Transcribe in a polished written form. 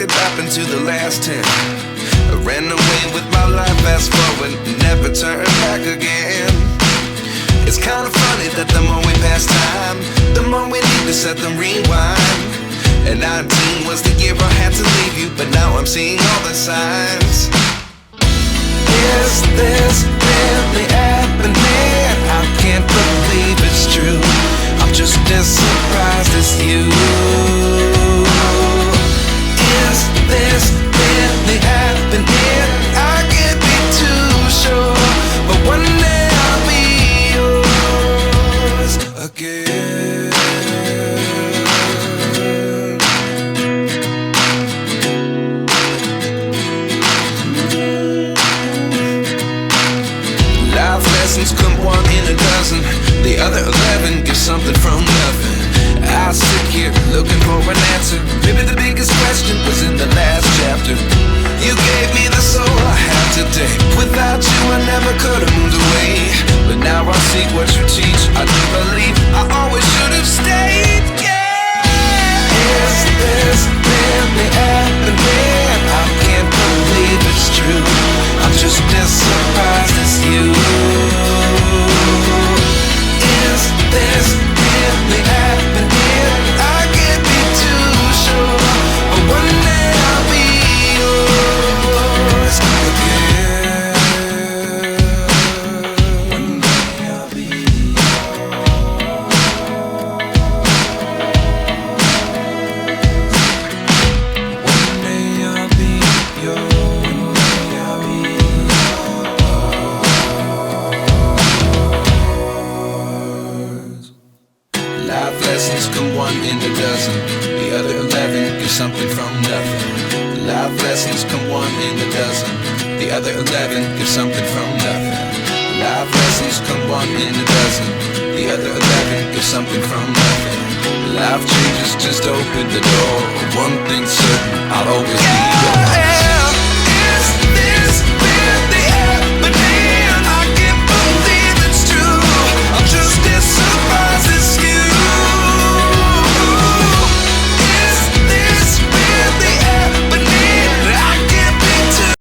it happened to the last 10. I ran away with my life, fast forward, never turn back again. It's kind of funny that the more we pass time, the more we need to set them rewind. And 19 was the year I had to leave you, but now I'm seeing all the signs. Is this really happening? I can't believe it's true. I'm just as surprised as you. Is this really happening? I can't be too sure, but one day I'll be yours again. Life lessons come one in a dozen. The other 11 give something from nothing. I sit here looking for an answer. Maybe the biggest question was in the last chapter. You gave me the soul I have today. Without you I never could have moved away. But now I see what you teach. I do believe I always should have stayed. Yeah. Is this really happening? I can't believe it's true. I'm just as surprised as you. Is this really happening? I can't be too sure, but one day I'll be yours again. One day I'll be yours. One day I'll be yours. One day I'll be yours. Life lessons come one in a dozen. The other 11 give something from nothing. Life lessons come one in a dozen. The other 11 give something from nothing. Life lessons come one in a dozen. The other 11 give something from nothing. Life changes just open the door. One thing's certain, I'll always be